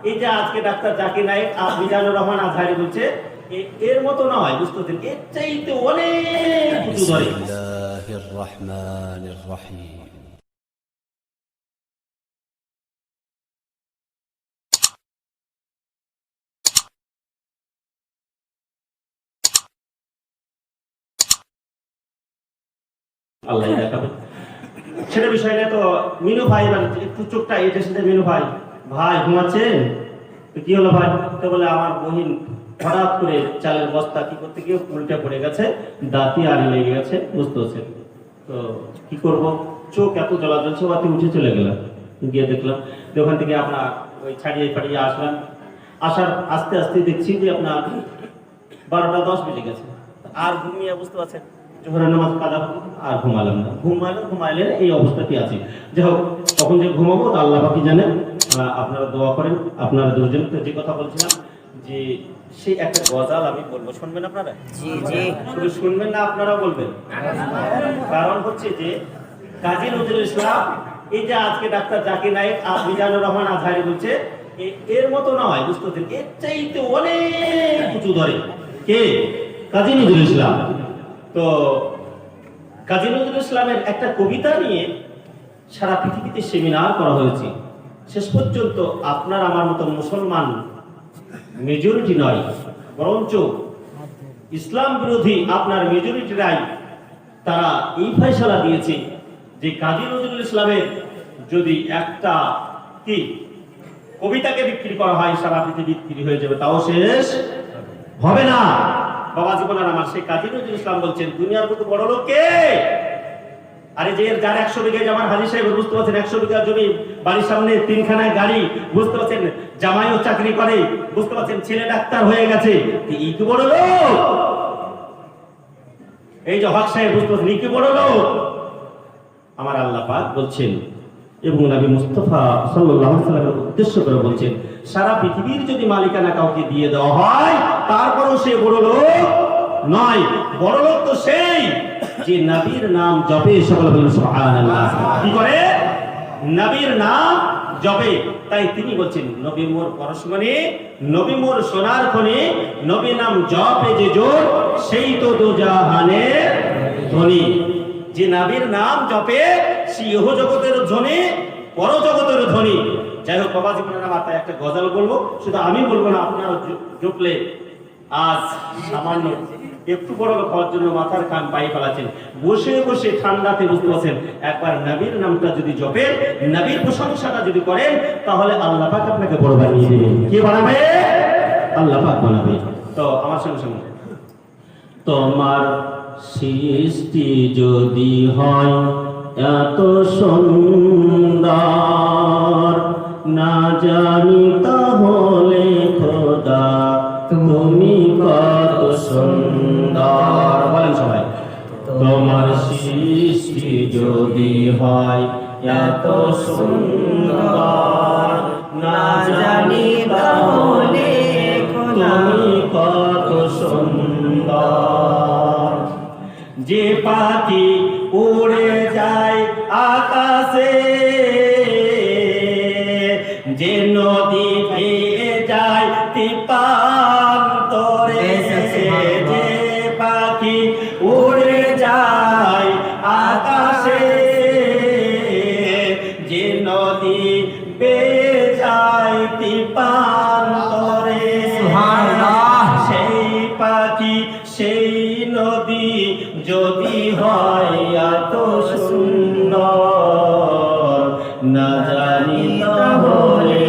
এই যে আজকে ডাক্তার জাকির নায়েক মিজানুর রহমান আজহারি বলছে এর মতো নয়, বুঝতে পারছেন, এর চাইতে অনেক কিছু ধরে। বিসমিল্লাহির রহমানির রহিম। আল্লাহ দেখাবে সেটা বিষয় না। তো মিনু ভাই একটু চোখটা এটার সাথে, মিনু ভাই ভাই ঘুমাচ্ছেন? তো কি হলো ভাই? তো বলে আমার বহিন হঠাৎ করে চালের বস্তা কি করতে গিয়ে উল্টে পড়ে গেছে, দাঁতি আড়ি লেগে গেছে, বুঝতে পারছেন। তো কি করব, চোখ এত জ্বলাজ্বল, বাতি উঠে চলে গেলাম, গিয়ে দেখলাম যে ওখান থেকে আপনার ওই ছাড়িয়ে ফাড়িয়ে আসলাম। আসার আস্তে আস্তে দেখছি যে আপনার 12টা 10 বেজে গেছে। আর ঘুমিয়ে, বুঝতে পারছেন, জোহরের নামাজ কাদা, আর ঘুমালাম না। ঘুমাইলে এই অবস্থাটি আছে। যাই হোক, কখন যে ঘুমাবো তা আল্লাহ পাকই জানেন। আপনারা দোয়া করেন। আপনারা দুজন যে কথা বলছিলাম, যে সেই একটা গজাল আমি বলবো, শুনবেন আপনারা? জি জি, শুধু শুনবেন না, আপনারা বলবেন। কারণ হচ্ছে যে কাজী নজরুল ইসলাম, এই যে আজকে ডাক্তার জাকির নায়েক মিজানুর রহমান আজহারি বলছে এর মতো নয়, বুঝতে পারছেন, এর চাইতে অনেক কিছু ধরে। কে? কাজী নজরুল ইসলাম। তো কাজী নজরুল ইসলামের একটা কবিতা নিয়ে সারা পৃথিবীতে সেমিনার করা হয়েছে। শেষ পর্যন্ত আপনার আমার মতো মুসলমান মেজরিটি নয়, বরঞ্চ ইসলাম বিরোধী আপনার মেজরিটিরাই তারা এই ফয়সালা দিয়েছে যে কাজী নজরুল ইসলামের যদি একটা কি কবিতাকে বিক্রি করা হয়, সারা পৃথিবী বিক্রি হয়ে যাবে, তাও শেষ হবে না। বাবা জীবনার আমার সেই কাজী নজরুল ইসলাম বলছেন, দুনিয়ার কত বড় লোক কে? আরে যে যার 100 বিঘা, যেমন হাজী সাহেব, বুঝতে পারছেন, 100 বিঘা জমি, বাড়ির সামনে 3খানায় গাড়ি, বুঝতে পারছেন, জামাইও চাকরি করে, বুঝতে পারছেন, ছেলে ডাক্তার হয়ে গেছে, এই কি বড় লোক? এই যে হক সাহেব, বুঝতে পারছেন, এই কি বড় লোক? আমার আল্লাহ পাক বলছেন এবং নবী মুস্তাফা সাল্লাল্লাহু আলাইহি ওয়াসাল্লামের উদ্দেশ্য করে বলছেন, সারা পৃথিবীর যদি মালিকানা কাউকে দিয়ে দেওয়া হয়, তারপরও সে বড় লোক নয়। বড় লোক তো সেই যে নবীর নাম জপে। সকলে বলুন সুবহানাল্লাহ। কি করে? নবীর নাম জপে। তাই তিনি বলছেন, নবী মোর পরশমণি, নবী মোর সোনার খনি, নবী নাম জপে যে জোর, সেই তো দুজাহানের ধনী। যে নবীর নাম জপে সে ইহ জগতের ধনী, পর জগতের ধনী। যাই হোক, বাবা জীবনের আমার তাই একটা গজল বলবো, শুধু আমি বলবো না, আপনারা জপলে আজ সামান্য একটু বড় লোক হওয়ার জন্য মাথার কান পায়ে ফেলাচ্ছেন, বসে বসে ঠান্ডাতে, বুঝতে পারছেন। একবার নবীর নামটা যদি জপেন, নবীর প্রশংসাটা যদি করেন, তাহলে আল্লাহ পাক আপনাকে বড় বানিয়ে দেবেন। কে বানাবে? আল্লাহ পাক বানাবে। তো আমার সঙ্গে সঙ্গে, তোমার সৃষ্টি যদি হয় এত সুন্দর, না জানি তাহলে খোদা তুমি কত সুন্দর। বলেন সবাই, তোমার সৃষ্টি যদি হয় এত সুন্দর, না জানি তাহলে তুমি কত সুন্দর। যে পাখি উড়ে যায় আকাশে, যে নদী ভেয়ে যায় তিপান্তরে, যে পাখি উড়ে যায় আকাশে, যে নদী বেয়ে যায় তিপান্তরে, সেই পাখি সেই নদী যদি হয় এত সুন্দর, না জানি তাহলে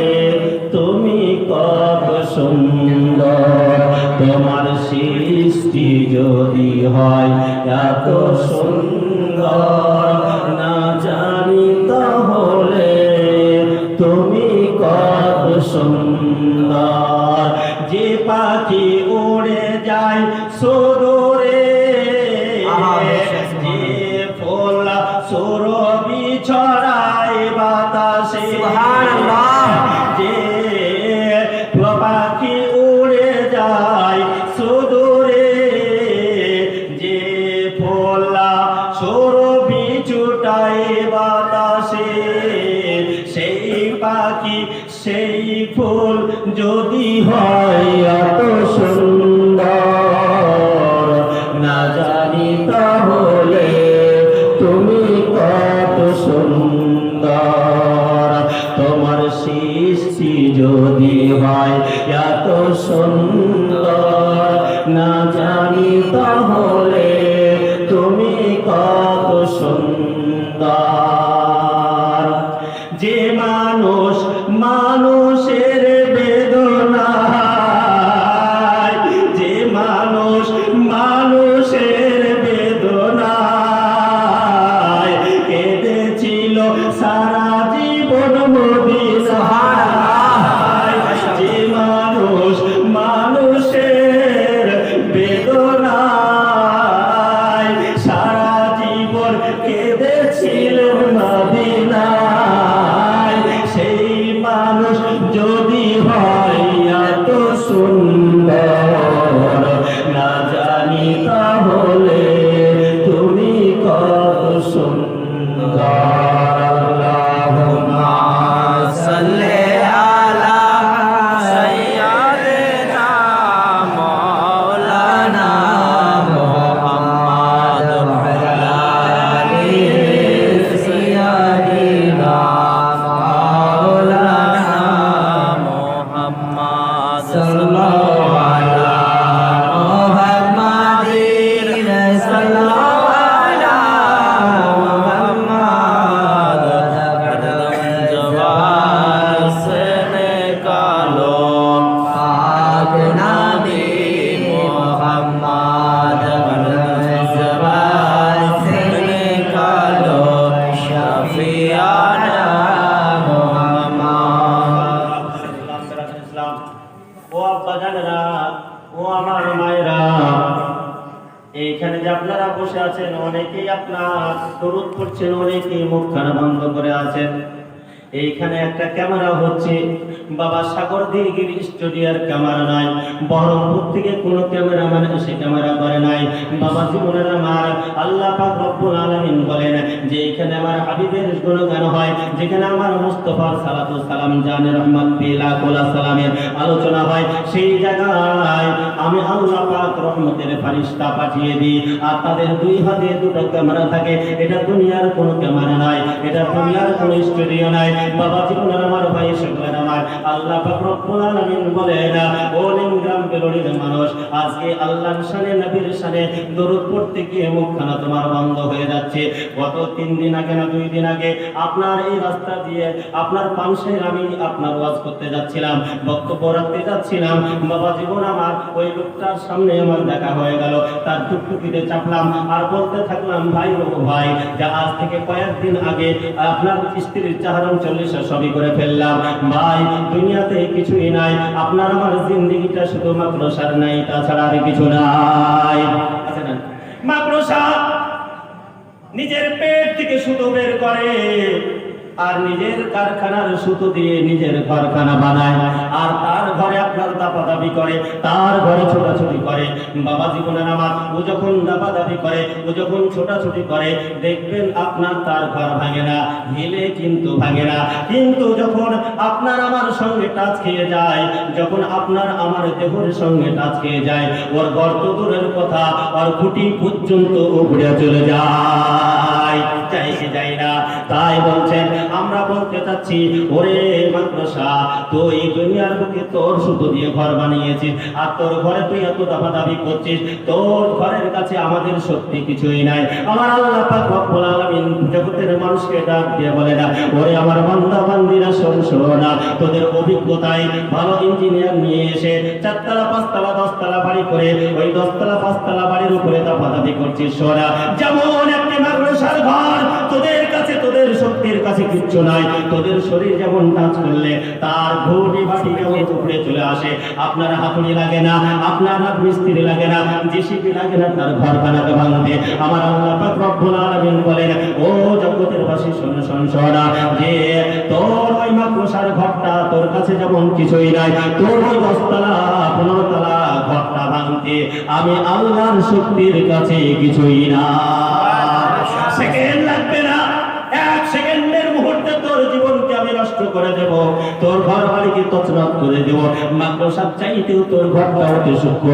তুমি কত সুন্দর। তোমার সৃষ্টি যদি হয় এত সুন্দর, না জানি তাহলে তুমি কত সুন্দর। যে পাখি উড়ে যায় সুদূরে, যে ফুল সুরভি ছড়ায় বাতাসে, যে পাখি উড়ে যায় সুদূরে, যে ফুল সুরভি ছুটায় বাতাসে, সেই পাখি সেই লিপস্টিক ফুল যদি হয় এত সুন্দর, না জানি তাহলে তুমি কত সুন্দর। তোমার সৃষ্টি যদি হয় এত সুন্দর, না জানি তাহলে তুমি কত সুন্দর। যে মানুষ মানুষের বেদনায়, যে মানুষ মানুষের বেদনায় কেঁদেছিল সারা জীবন মদিনায়, যে মানুষ মানুষের বেদনায় সারা জীবন কেঁদেছিলেন মদিনায়, সেই মানুষ যদি হয় এত সুন্দর, না জানি তাহলে তুমি কত সুন্দর। আল্লাহুম্মা সাল্লি আলা সাইয়্যিদিনা মাওলানা মুহাম্মদ ওয়া আলা আলি সাইয়্যিদিনা মাওলানা মুহাম্মদ সাল্লাল্লাহু আলা মুহাম্মাদিন সাল্লাল্লাহু আলা মুহাম্মদ জবান সে নিকালো পাক নামে মুহাম্মদ জবান সে নিকালো শফিয়ানা মুহাম্মদ। ও আব্বা জানেরা, ও আমার মায়েরা, এইখানে যে আপনারা বসে আছেন অনেকেই আপনার দরুদ পড়ছেন, অনেকেই মুখখানা বন্ধ করে আছেন। এইখানে একটা ক্যামেরা হচ্ছে, বাবা সাগর দিঘির স্টুডিওর ক্যামেরা নাই, বহরমপুর থেকে কোনো ক্যামেরাম্যান এসে ক্যামেরা করে নাই। বাবা জীবনের আমার আল্লাহ পাক রব্বুল আলামিন বলেন যে এখানে আমার হাবিবের গুণগান হয়, যেখানে আমার মুস্তাফার সালাতু সালাম জানে রহমত বিলাকুল সালামের আলোচনা হয়, সেই জায়গায় আমি আল্লাহ পাক রহমতের ফেরেশতা পাঠিয়ে দিই, আর তাদের দুই হাতে দুটো ক্যামেরা থাকে। এটা দুনিয়ার কোনো ক্যামেরা নাই, এটা দুনিয়ার কোনো স্টুডিও নাই। বাবা জীবনের আমার ভাই সকলের আমার আল্লাহ পাক রব্বুল আলামিন বলেন, ও নিমগ্রাম বেলুড়ির মানুষ, আজকে আল্লাহর শানে নবীর শানে দরুদ পড়তে গিয়ে মুখখানা তোমার বন্ধ হয়ে যাচ্ছে। গত 3 দিন আগে না 2 দিন আগে আপনার এই রাস্তা দিয়ে আপনার পাশে আমি আপনার ওয়াজ করতে যাচ্ছিলাম, বক্তব্য রাখতে যাচ্ছিলাম। বাবা জীবন আমার ওই লোকটার সামনে আমার দেখা হয়ে গেল, তার টুকটুকিতে চাপলাম আর বলতে থাকলাম, ভাই ও ভাই, যা আজ থেকে কয়েকদিন আগে আপনার স্ত্রীর চাহারণ 40 সবই করে ফেললাম। ভাই দুনিয়াতে কিছুই নাই, আপনার আমার জিন্দেগিটা শুধুমাত্র সার নাই, তাছাড়া আর কিছু নাই। আছে না মাকড়সা নিজের পেট থেকে সুতো বের করে আর নিজের কারখানার সুতো দিয়ে নিজের কারখানা বানায়, আর তার ঘরে আপনার দাপাদাপি করে, তার ঘরে ছোটাছুটি করে। বাবা জীবনের আমার ও যখন দাপাদাপি করে, ও যখন ছোটাছুটি করে, দেখবেন আপনার তার ঘর ভাঙে না, হিলে কিন্তু ভাঙে না। কিন্তু যখন আপনার আমার সঙ্গে টাচ খেয়ে যায়, যখন আপনার আমার দেহের সঙ্গে টাচ খেয়ে যায়, ওর গর্ত দূরের কথা, ওর খুঁটি পর্যন্ত উপরে চলে যায়, চাইছে যায় না। তাই বলছেন, আমরা বলতে চাচ্ছি, ওরে মাকড়সা, তুই দুনিয়ার বুকে তোর সুতো দিয়ে ঘর বানিয়েছিস, আর তোর ঘরে তুই এত দাপাদাপি করছিস, তোর ঘরের কাছে আমাদের সত্যি কিছুই নাই। আমার আল্লাহ পাক রব্বুল আলামিন জগতের মানুষকে ডাক দিয়ে বলে না, ওরে আমার বান্দা বান্দিরা শোন না, তোদের অভিজ্ঞতায় ভালো ইঞ্জিনিয়ার নিয়ে এসে 4 তলা 5 তলা 10 তলা বাড়ি করে ওই 10 তলা 5 তলা বাড়ির উপরে দাপাদাপি করছিস। সোনা যেমন একটি মাকড়সার ঘর, তোদের কাছে তোদের শক্তির কাছে কিচ্ছু নাই। তোদের শরীর যেমন টাচ করলে তার ঘুটি বাটি যেমন উপরে চলে আসে, আপনার হাতুড়ি লাগে না, আপনার হাত মিস্ত্রি লাগে না, জেসিবি লাগে না তার ঘর বানাতে ভাঙতে। আমার আল্লাহ পাক রব্বুল আলামিন বলেন, ও জগতের বাসী শোন সোনা, যে তোর ওই মাকড়সার ঘরটা তোর কাছে যেমন কিছুই নাই, তোর ওই 10 তলা 15 তলা ঘরটা ভাঙতে আমি আল্লাহর শক্তির কাছে কিছুই না। সেকেন্ড লাগবে না, 1 সেকেন্ডের মুহূর্তে তোর জীবনকে আমি নষ্ট করে দেব। দেব, তোর ঘর বাড়িকে তছনছ করে দেব, মাদ্রাসার চাইতেও তোর ঘরটা অতি সূক্ষ্ম।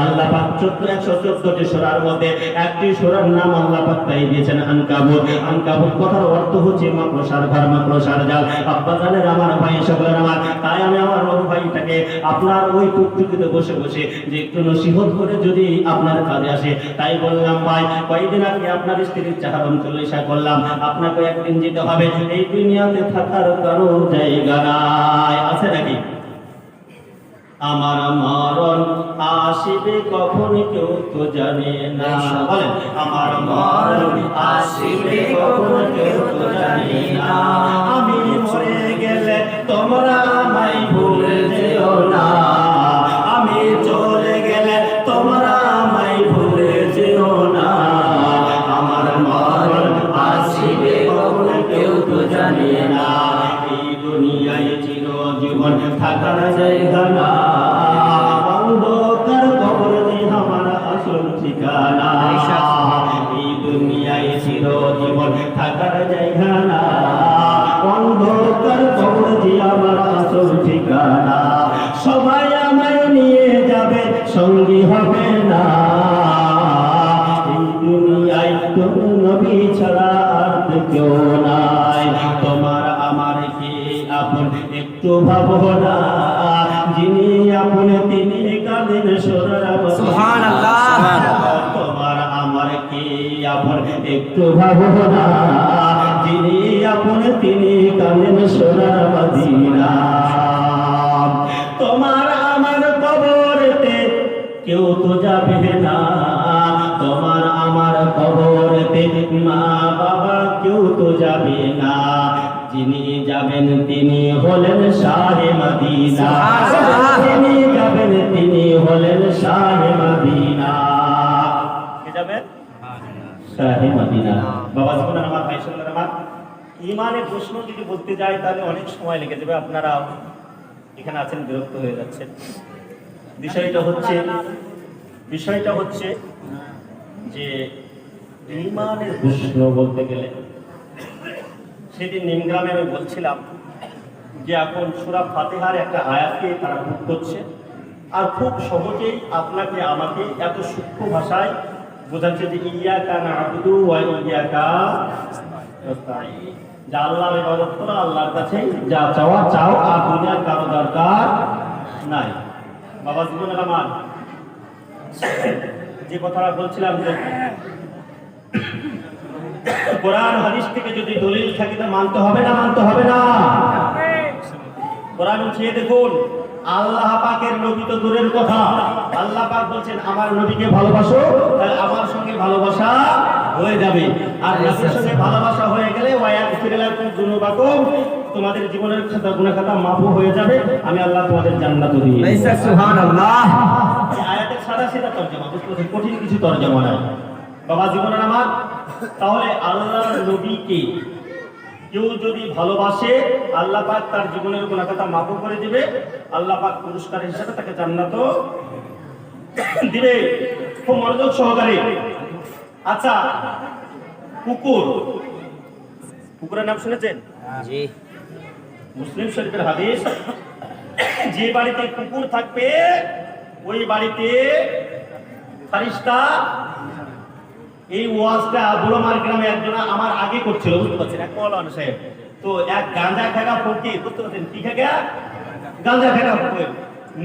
আল্লাহ পাক 114টি সূরার মধ্যে একটি সূরার নাম আল্লাহ পাক তাই দিয়েছেন আনকাবুত। আনকাবুত কথার অর্থ হচ্ছে মাকড়সার ঘর, মাকড়সার জাল। আব্বা জানেন, আমার ভাই সকলের আমার, তাই আমি আমার বড় ভাইটাকে আপনার ওই টুকটুকিতে বসে বসে যে একটু নসিহত করে যদি আপনার কাজে আসে তাই বললাম। ভাই, কয়েকদিন আগে আপনার স্ত্রীর চাহারণ চল্লিশা করলাম, আপনাকে একদিন যেতে হবে। এই দুনিয়াতে থাকার কারো জায়গা নাই, আছে নাকি? আমার মরণ আসিবে কখন কেউ তো জানে না। বলেন, আমার মরণ আসিবে কখন কেউ তো জানে না। আমি মরে গেলে তোমরা আমায় ভুলে যেও না, আমি চলে গেলে তোমরা আমায় ভুলে যেও না। আমার মরণ আসিবে কখন কেউ তো জানে না। এই দুনিয়ায় চিরজীবন থাকার জায়গা না, অন্ধকার কবর যে আমার আসল ঠিকানা। এই দুনিয়ায় চিরজীবন থাকার জায়গা না, অন্ধকার কবর যে আমার আসল ঠিকানা। সবাই আমায় নিয়ে যাবে, সঙ্গী হবে না। এই দুনিয়ায় কোন নবী ছাড়া আর কেউ নাই। তোমার আমার কি আপন একটু ভাবো না, যিনি আপন তিনি কাঁদেন সোনার। সুবহানাল্লাহ। তোমার আমার কি আপন একটু ভাবো না, যিনি আপন তিনি কাঁদেন সোনার মদিনা। তোমার আমার কবরেতে কেউ তো যাবে না, তোমার আমার কবরেতে মা বাবা কেউ তো যাবে না। যিনি যাবেন তিনি হলেন শাহে মদিনা, যিনি যাবেন তিনি হলেন শাহে মদিনা। কে যাবেন? শাহে মদিনা। বাবা জীবনের আমার ভাই সকলের আমার, ইমানের প্রশ্ন যদি বলতে যাই তাহলে অনেক সময় লেগে যাবে। আপনারা এখানে আছেন, বিরক্ত হয়ে যাচ্ছেন। বিষয়টা হচ্ছে যে ইমানের প্রশ্ন বলতে গেলে, সেদিন নিমগ্রামে আমি বলছিলাম যে এখন সূরা ফাতিহার একটা আয়াতকে তারা ভুল করছে, আর খুব সহজেই আপনাকে আমাকে এত সূক্ষ্ম ভাষায় বোঝাচ্ছে যে ইয়াকা না'বুদু ওয়া ইয়াকা নাস্তাঈন, যে আল্লাহর ইবাদত করো, আল্লাহর কাছে যা চাওয়া চাও, আর দুনিয়ার কারো দরকার নাই। বাবা জীবনের আমার, যে কথাটা বলছিলাম যে কোরআন হাদিস থেকে যদি দলিল থাকে তা মানতে হবে না, মানতে হবে না। কোরআন উঠিয়ে দেখুন, আল্লাহ পাকের নবী তো দূরের কথা, আল্লাহ পাক বলছেন আমার নবীকে ভালোবাসো, তাহলে আমার সঙ্গে ভালোবাসা হয়ে যাবে। আর নবীর সঙ্গে ভালোবাসা হয়ে গেলে ওয়ায়াগফির লাকুম যুনুবাকুম, তোমাদের জীবনের খাতা গুনাহ খাতা মাফ হয়ে যাবে, আমি আল্লাহ তোমাদের জান্নাত দিয়ে দেব। সুবহানাল্লাহ। এই আয়াতের সাদা সিধা তরজমা, বুঝতে কঠিন কিছু তরজমা নাই। বাবা জীবনের আমার, তাহলে আল্লাহর নবীকে কেউ যদি ভালোবাসে, আল্লাহ পাক তার জীবনের গুনাহ খাতা মাফ করে দিবে, আল্লাহ পাক পুরস্কার হিসেবে তাকে জান্নাত দিবে, খুব মনোযোগ সহকারে। আচ্ছা, কুকুরের নাম শুনেছেন? জি। মুসলিম শরীফের হাদিস, যে বাড়িতে কুকুর থাকবে ওই বাড়িতে ফারিস্তা। এই ওয়াজটা বুড়োমার গ্রামে একজন আমার আগে করছিল, বুঝতে পারছেন, এক মৌলানা সাহেব। তো এক গাঁজা খাগা ফকির, বুঝতে পারছেন, কি খাগা? গাঁজা খাগা ফকির,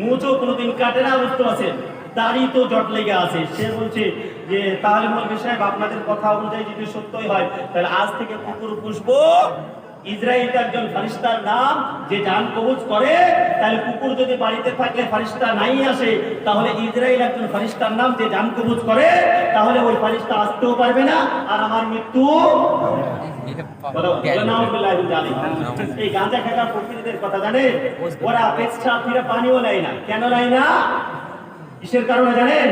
মুচো কোনোদিন কাটে না, বুঝতে পারছেন, দাড়ি তো জট লেগে আছে। সে বলছে যে তাহলে মৌলভী সাহেব আপনাদের কথা অনুযায়ী যদি সত্যই হয় তাহলে আজ থেকে কুকুর পুষবো। ইসরায়েল একজন ফারিস্তার নাম, যে জান কবজ করে, তাহলে কুকুর যদি বাড়িতে থাকলে ফারিস্তা নাই আসে, তাহলে ইসরায়েল একজন ফারিস্তার নাম, যে জান কবজ করে, তাহলে ওই ফারিস্তা আসতেও পারবে না, আর আমার মৃত্যু। এই গাঁজা খাগা ফকিরদের কথা জানেন? ওরা পেছাব ফিরে পানিও নেয় না। কেন নেয় না? কিসের কারণে জানেন?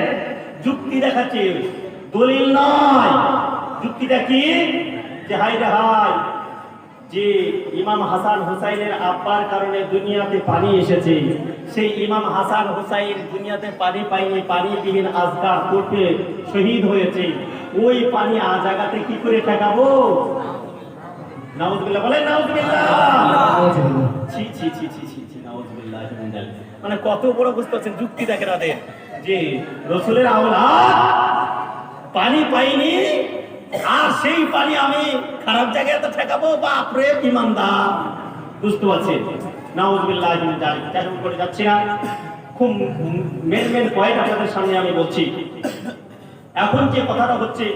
যুক্তি দেখাচ্ছে, দলিল নয়। যুক্তিটা কি? যে হাই রে হাই, যে ইমাম হাসান হুসাইনের আব্বার কারণে দুনিয়াতে পানি এসেছে, সেই ইমাম হাসান হুসাইন দুনিয়াতে পানি পায়নি, পানিবিহীন আজকার করতে শহীদ হয়েছে। ওই পানি আ জায়গাতে কি করে ঠেকাবো? নাউজুবিল্লাহ বলেন, নাউজুবিল্লাহ। ছি ছি ছি ছি ছি ছি নাউযুবিল্লাহি মিন যালিক। মানে কত বড় বুঝতে পারছেন, যুক্তি দেখেন ওদের যে রসুলের আওলাদ পানি পাইনি আর সেই পানি আমি খারাপ জায়গায় তো ঠেকাবো, বাপরে ইমানদার। বুঝতে পারছেন? নাউযুবিল্লাহি মিন যালিক। তেমন করে যাচ্ছি না, খুব মেন পয়েন্ট আপনাদের সামনে আমি বলছি। এখন যে কথাটা হচ্ছে,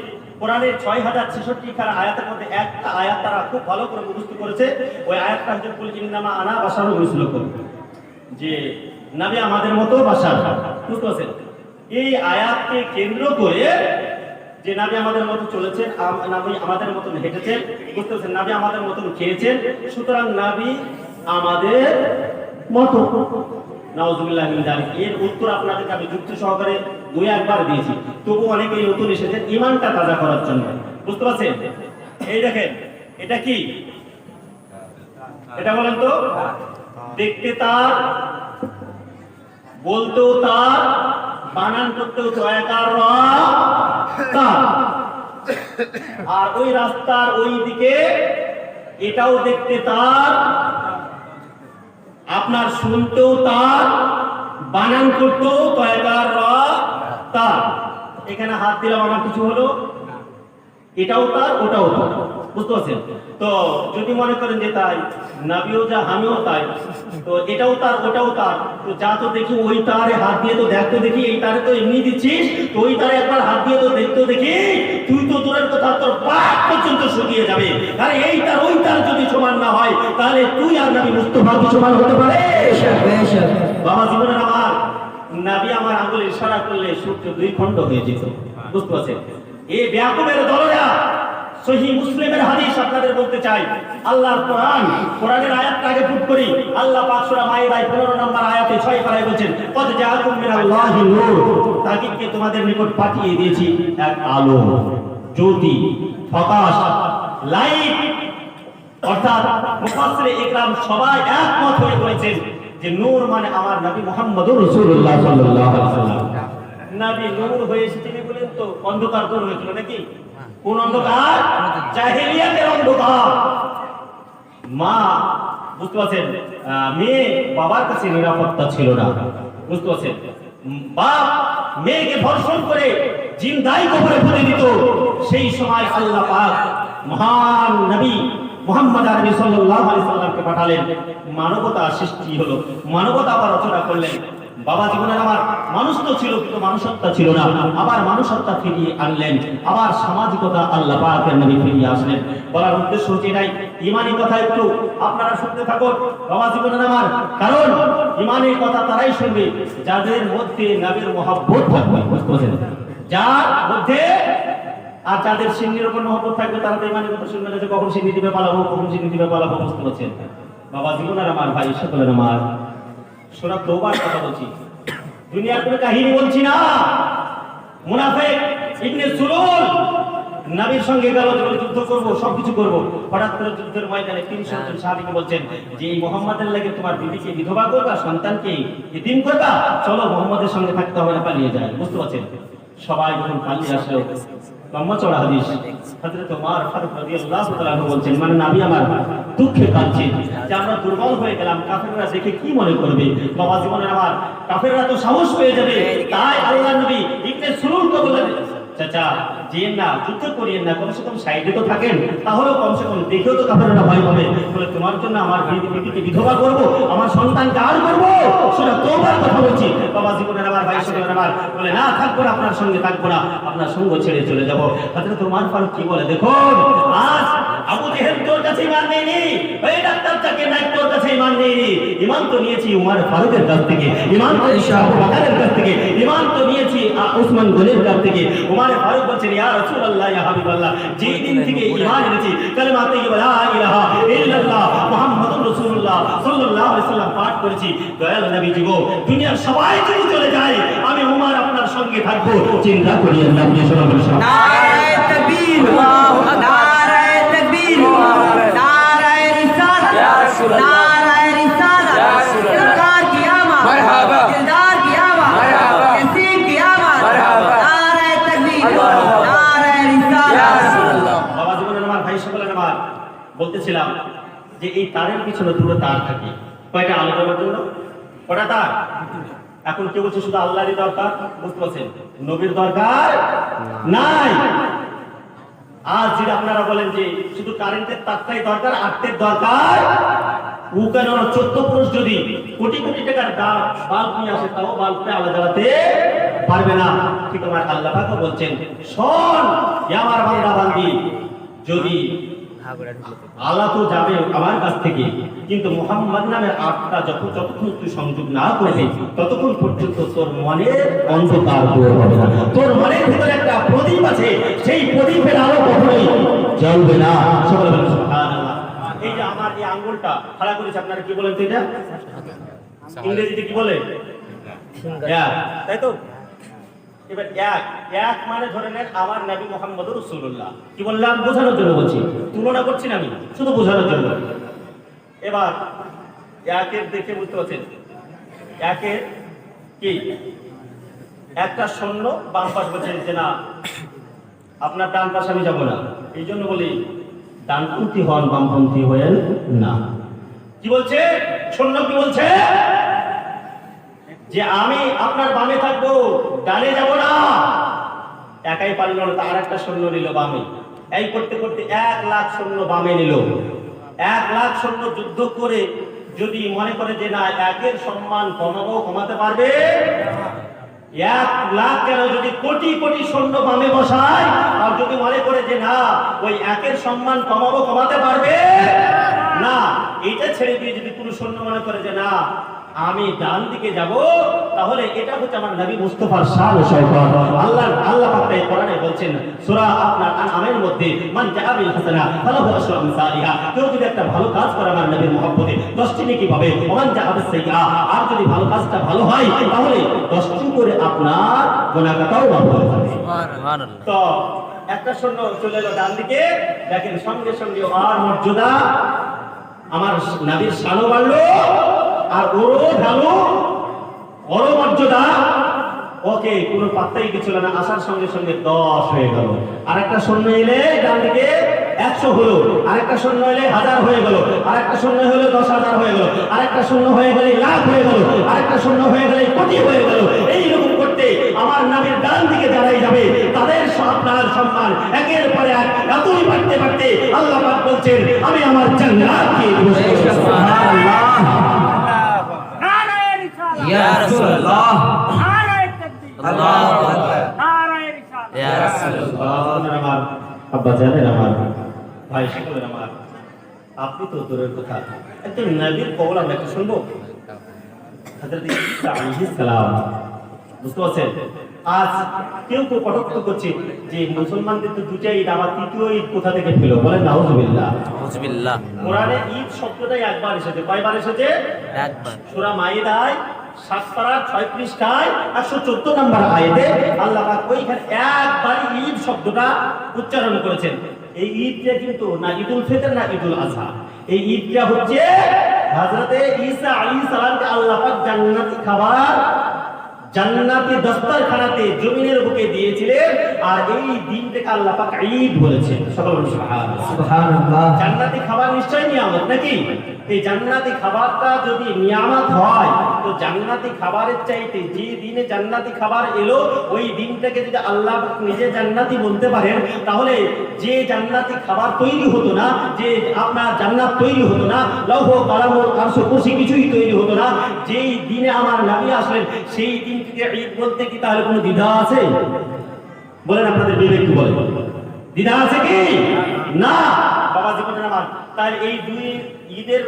কোরআনের 6066 খানা আয়াতের মধ্যে একটা আয়াত তারা খুব ভালো করে মুখস্থ করেছে। ওই আয়াতটা হচ্ছে কুল ইন্নামা আনা বাশারুন মিসলুকুম, যে নবী আমাদের মতো বাশার। বুঝতে পারছেন? এই আয়াতকে কেন্দ্র করে যে নবী আমাদের মতো চলেছেন, নবী আমাদের মতন হেঁটেছেন, বুঝতে পারছেন, নবী আমাদের মতন খেয়েছেন, সুতরাং নবী আমাদের মতো। নাউযুবিল্লাহি মিন যালিক। এর উত্তর আপনাদেরকে আমি যুক্তি সহকারে দুই একবার দিয়েছি, তবু অনেকেই নতুন এসেছেন ঈমানটা তাজা করার জন্য। বুঝতে পারছেন? এই দেখেন, এটা কি? এটা বলেন তো। দেখতে তার, বলতেও তার, বানান করতেও তয়াকার র তার। আর ওই রাস্তার ওই দিকে এটাও দেখতে তার, আপনার শুনতেও তার, বানান করতেও তয়াকার র তার। এখানে হাত দিলাম, আমার কিছু হলো, এটাও তার, ওটাও তার। বুঝতে পারছেন? তো যদি মনে করেন যে তাই নবীও যা আমিও তাই, তো এটাও তার, ওটাও তার, তো যা তো দেখি ওই তারে হাত দিয়ে তো দেখতে দেখি, এই তারে তো এমনি দিচ্ছিস, তো ওই তারে একবার হাত দিয়ে তো দেখতে দেখি, তুই তো দূরের কথা তোর পাক পর্যন্ত শুকিয়ে যাবে। আরে এই তার ওই তার যদি সমান না হয়, তাহলে তুই আর নবী মুস্তাফা কি সমান হতে পারে? বাবা জীবনের আমার নবী আমার আঙ্গুল ইশারা করলে সূর্য দুই খণ্ড হয়ে যেত। বুঝতে পারছেন? এই বেয়াকুবের দলরা সহিহ মুসলিমের হাদিস আপনাদের বলতে চাই। আল্লাহর কোরআনের আয়াতটা আগে পুট করি। আল্লাহ পাক সূরা মাইদায় 15 নম্বর আয়াতে 6 পারায় বলেন, কদ জাআকুম মিনাল্লাহি নূর, তাকিদকে তোমাদের নিকট পাঠিয়ে দিয়েছি এক আলো, জ্যোতি, প্রকাশ, লাইট। অর্থাৎ মুফাসসিরে ইকরাম সবাই একমত হয়ে বলেছেন যে নূর মানে আমার নবী মুহাম্মদুর রাসূলুল্লাহ সাল্লাল্লাহু আলাইহি ওয়াসাল্লাম। নবী নূর হয়ে এসেছিলেন বলেন তো অন্ধকার দূর হয়েছিল নাকি? কোন অন্ধকার? জাহেলিয়াতের অন্ধকার। মা, বুঝতে পারছেন, মেয়ে বাবার কাছে নিরাপত্তা ছিল না। বুঝতে পারছেন? বাপ মেয়েকে ধর্ষণ করে জিন্দাই কবরে পুঁতে দিত। সেই সময় আল্লাহ পাক মহান নবী মুহাম্মদ আরবি সাল্লাল্লাহু আলাইহি সাল্লামকে পাঠালেন। মানবতা সৃষ্টি হলো, মানবতা আবার রচনা করলেন। বাবা জীবনের আমার মানুষ তো ছিল, কিন্তু মানুষত্ব ছিল না। আবার মানুষত্ব ফিরিয়ে আনলেন, আবার সামাজিকতা আল্লাহ পাকের নবী ফিরিয়ে আসলেন। বলার উদ্দেশ্য হচ্ছে এটাই, ঈমানি কথা একটু আপনারা শুনতে থাকুন বাবা জীবনের আমার। কারণ ঈমানের কথা তারাই শুনবে যাদের মধ্যে নবীর মহব্বত থাকবে। বুঝতে পারছেন? যার মধ্যে আর যাদের সিন্নির উপর মহব্বত থাকবে তারা তো ঈমানের কথা শুনবে না, যে কখন সিন্নি দিবে পালাবো, কখন সিন্নি দিবে পালাবো। বুঝতে পারছেন? বাবা জীবনের আমার, ভাই সকলের আমার, সূরা তওবার কথা বলছি, দুনিয়ার কোনো কাহিনী বলছি না। মুনাফিক ইবনে সুলুল নবীর সঙ্গে গেল, যুদ্ধ করব, সবকিছু করব। হঠাৎ করে যুদ্ধের ময়দানে 300 জন সাহাবীকে বলছেন যে এই মুহাম্মাদের লাগে তোমার বিবিকে বিধবা করবা, সন্তানকে ইতিম করবা, চলো মুহাম্মাদের সঙ্গে থাকতে হবে না, পালিয়ে যায়। বুঝতে পারছেন? সবাই যখন পালিয়ে আসলো, লম্বা চড়া হাদিস, হযরত ওমর ফারুক রাদিয়াল্লাহু তাআলা বলছেন, মানে নবী আমার দুঃখে কাঁদছে যে আমরা দুর্বল হয়ে গেলাম, কাফেররা দেখে কি মনে করবে। বাবা জীবনের আমার, কাফেররা তো সাহস পেয়ে যাবে। তাই আল্লাহর নবী ইবনে সুলুলকে বললেন, চাচা যেন না, যুদ্ধ করিয়েন না, কমসে কম সাইডে তো থাকেন, তাহলেও কমসে কম দেখেও তো কাফেররা ভয় পাবে। বলে তোমার জন্য আমার বিবিকে বিধবা করব, আমার সন্তানকে আর করব, সেটা তোমার কথা বলছি। বাবা জীবনের আমার, ভাই সকলের আমার, বলে না থাকবো না, আপনার সঙ্গে থাকবো না, আপনার সঙ্গ ছেড়ে চলে যাব। হযরত ওমর ফারুক কি বলে, দেখুন আজ আবু জেহেল তোর কাছে ঈমান নেয়নি, ওই ডাক্তার চাকে নাই তোর কাছে ঈমান নেয়নি, ঈমান তো নিয়েছি ওমর ফারুকের কাছ থেকে, ঈমান তো নিয়েছি আবু বকরের কাছ থেকে, ঈমান তো নিয়েছি উসমান গনির কাছ থেকে। ওমর ফারুক বলছেন, ইয়া রাসূলুল্লাহ, ইয়া হাবিবাল্লাহ, যেই দিন থেকে ঈমান এনেছি, কালেমা তাইয়্যিবা লা ইলাহা ইল্লাল্লাহ মুহাম্মাদুর রাসূলুল্লাহ সাল্লাল্লাহু আলাইহি সাল্লাম পাঠ করেছি, দয়াল নবী জীবো, দুনিয়ার সবাই যদি চলে যায়, আমি ওমর আপনার সঙ্গে থাকবো, চিন্তা করিয়েন না। আপনি শোনাবেন নারায়ে তাকবীর, আল্লাহু আকবার, নারায়ে তাকবীর, নারায়ে রিসালাত, ইয়া রাসূলুল্লাহ, নারায়ে রিসালাত, ইয়া রাসূলুল্লাহ, সরকার কি আমত, মারহাবা, দিলদার কি আমত, মারহাবা, নসিব কি আমত, মারহাবা, নারায়ে তাকবীর, নারায়ে রিসালাত, ইয়া রাসূলুল্লাহ। বাবা জীবনের আমার, ভাই সকলের আমার, বলতেছিলাম যে এই তারের পিছনে দুটো তার থাকে। কয়টা আলোচনার জন্য? কটা তার? এখন কেউ বলছে শুধু আল্লাহরই দরকার, বুঝতে পারছেন, নবীর দরকার নাই। আজ যদি আপনারা বলেন যে শুধু কারেন্টের তারটাই দরকার, আর্থের দরকার, ও কেন 14 পুরুষ যদি কোটি কোটি টাকার বাল্ব নিয়ে আসে তাও বাল্বটা আলো জ্বালাতে পারবে না। ঠিক আমার আল্লাহ পাকও বলছেন, শোন আমার বান্দা বান্দি, যদি আল্লাহ তো যাবে আমার কাছ থেকে, কিন্তু মুহাম্মদ নামের আত্মা যতক্ষণ তুই সংযোগ না করবি ততক্ষণ পর্যন্ত তোর মনের অন্ধকার দূর হবে না। তোর মনের ভিতরে একটা প্রদীপ আছে, সেই প্রদীপের আলো কখনোই জ্বলবে না। সকলে বলেন সুবহানাল্লাহ। এই যে আমার এই আঙ্গুলটা খাড়া করেছে, আপনারা কি বলেন তো এটা? ইংরেজিতে কি বলে? তাই তো? এবার এক মানে ধরে নেন আমার নবী মুহাম্মদ রাসূলুল্লাহ। কি বললাম? বোঝানোর জন্য বলছি, তুলনা করছি না আমি, শুধু বোঝানোর জন্য। এবার একের দেখে বুঝতে পারছেন, একের কি একটা শূন্য, বাম পাশ বলছেন যে না আপনার ডান পাশে আমি যাবো না, এই জন্য বলি ডানপন্থী হন, বামপন্থী হয়েন না। কি বলছে শূন্য? কি বলছে? যে আমি আপনার বামে থাকবো, ডানে যাব না। একাই পারল না, তার একটা সৈন্য নিল বামে। এই করতে করতে 1 লাখ সৈন্য বামে নিল। 1 লাখ সৈন্য যুদ্ধ করে যদি মনে করে যে না একের সম্মান কমাতে পারবে, 1 লাখ কেন যদি কোটি কোটি সৈন্য বামে বসায়, আর যদি মনে করে যে না ওই একের সম্মান কমাতে পারবে না, এটা ছেড়ে দিয়ে যদি কোনো সৈন্য মনে করে যে না আমি ডান দিকে যাব, তাহলে এটা হচ্ছে আমার নবী মুস্তাফার শান ও শওকত। আল্লাহ পাক এই কোরআনে বলছেন সূরা আপনার আনআমের মধ্যে, মান জাআ বিল হাসানা ফালাহু আশরু আমসালিহা। কেউ যদি একটা ভালো কাজ করে আমার নবীর মহব্বতে 10টি নেকি পাবে। ওমান জাআ বিস সাইয়্যা, আর যদি ভালো কাজটা ভালো হয় তাহলে 10টি করে আপনার গুনাহটাও মাফ হয়ে যাবে। সুবহানাল্লাহ। তো একটা সৈন্য চলে গেল ডান দিকে, দেখেন সঙ্গে সঙ্গে আর মর্যাদা আমার নবীর শানও বাড়লো, আর ওরও ভালো বড় মর্যাদা। ওকে কোনো পাত্তাই কিছু না, আসার সঙ্গে সঙ্গে 10 হয়ে গেল। আরেকটা সৈন্য এলে ডান দিকে 100 হলো, আরেকটা সৈন্য এলে 1000 হয়ে গেল, আরেকটা সৈন্য হলো 10,000 হয়ে গেল, আরেকটা সৈন্য হয়ে গেলে লাখ হয়ে গেল, আরেকটা সৈন্য হয়ে গেলে কোটি হয়ে গেল। এইরকম করতে আমার নবীর ডান দিকে যারাই যাবে তাদের আপনার সম্মান একের পরে এক এতই বাড়তে বাড়তে আল্লাহ পাক বলছেন আমি আমার জান্নাতকে দিব। সুবহানাল্লাহ। ইয়া রাসূলুল্লাহ, নারায়ে তাকবীর, আল্লাহু আকবার, নারায়ে রিসালাত, ইয়া রাসূলুল্লাহ। আমার আব্বা জানেন, আমার ভাই সকলের, আমার আপনি তো দূরের কথা, একজন নবীর কওল আমরা কি শুনবো? হযরত ঈসা আলাইহিস সালাম, বুঝতে পারছেন? আজ কেউ কটাক্ষ করছে যে মুসলমানদের তো দুটাই ঈদ, আবার তৃতীয় ঈদ কোথা থেকে পেল? বলেন নাউজুবিল্লাহ। নাউজুবিল্লাহ। কোরআনে ঈদ শব্দটাই একবার এসেছে। কয়বার এসেছে? একবার। সূরা মাইদায় 7 পারা 6 পৃষ্ঠায় 114 নম্বর আয়াতে আল্লাহ পাক ওইখানে একবার ঈদ শব্দটা উচ্চারণ করেছেন। এই ঈদটা কিন্তু না ঈদুল ফিতর না ঈদুল আযহা, এই ঈদটা হচ্ছে হযরতে ঈসা আলাইহিস সালামকে আল্লাহ পাক জান্নাতি খাবার, জান্নাতি দস্তরখানাতে জমিনের বুকে দিয়েছিলেন, আর এই দিনটাকে আল্লাহ পাক ঈদ বলেছেন। সকলে বলুন সুবহানাল্লাহ। সুবহানাল্লাহ। জান্নাতি খাবার নিশ্চয়ই নিয়ামত নাকি? এই জান্নাতি খাবারটা যদি নিয়ামত হয়, তো জান্নাতি খাবারের চাইতে যে দিনে জান্নাতি খাবার এলো ওই দিনটাকে যদি আল্লাহ নিজে জান্নাতি বলতে পারেন, তাহলে যে জান্নাতি খাবার তৈরি হতো না, যে আপনার জান্নাত তৈরি হতো না, লৌহ কলম আরশ কুরসি কিছুই তৈরি হতো না, যেই দিনে আমার নবী আসলেন সেই দিনটিকে ঈদ বলতে কি তাহলে কোনো দ্বিধা আছে? বলেন আপনাদের বিবেক কি বলে? দ্বিধা আছে কি? না। বাবা জীবনের আমার তার এই দুই ঈদের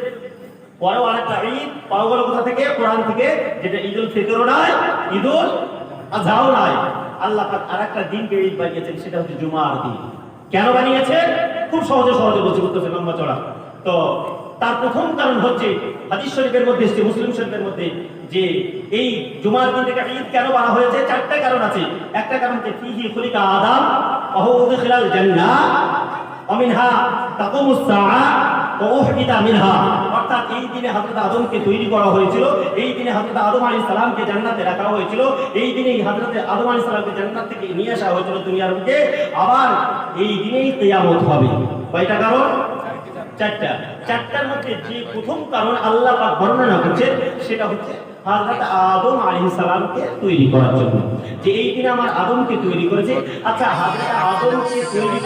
পরেও আরেকটা ঈদ পাওয়া গেল কোথা থেকে? কোরআন থেকে, যেটা ঈদুল ফিতরও নয়, ঈদুল আযহাও নয়। আল্লাহ পাক আরেকটা দিনকে ঈদ বানিয়েছেন, সেটা হচ্ছে জুমার দিন। কেন বানিয়েছেন? খুব সহজে বলছি, বলতেছে লম্বা চড়া। তো তার প্রথম কারণ হচ্ছে হাদিস শরীফের মধ্যে এসেছে, মুসলিম শরীফের মধ্যে, যে এই জুমার দিনটাকে ঈদ কেন বানা হয়েছে? 4টা কারণ আছে। একটা কারণ হচ্ছে ফিহি খুলিকা আদম ওয়া হুয়া উদখিলাল জান্নাহ ওয়া মিনহা তাকুমুস সাআ ওয়া উহবিতা মিনহা। অর্থাৎ এই দিনে হযরত আদমকে তৈরি করা হয়েছিল, এই দিনে হযরত আদম আলাইহিস সালামকে জান্নাতে রাখা হয়েছিল, এই দিনেই হযরত আদম আলাইহিস সালামকে জান্নাত থেকে নিয়ে আসা হয়েছিল দুনিয়ার বুকে। আবার এই দিনেই কিয়ামত হবে। কয়টা কারণ? চারটার মধ্যে যে প্রথম কারণ আল্লাহ পাক বর্ণনা করছেন সেটা হচ্ছে হযরত আদম আলাইহিস সালামকে তৈরি করার জন্য, যে এই দিন আমার আদমকে তৈরি করেছে। আচ্ছা, হযরত আদমকে তৈরি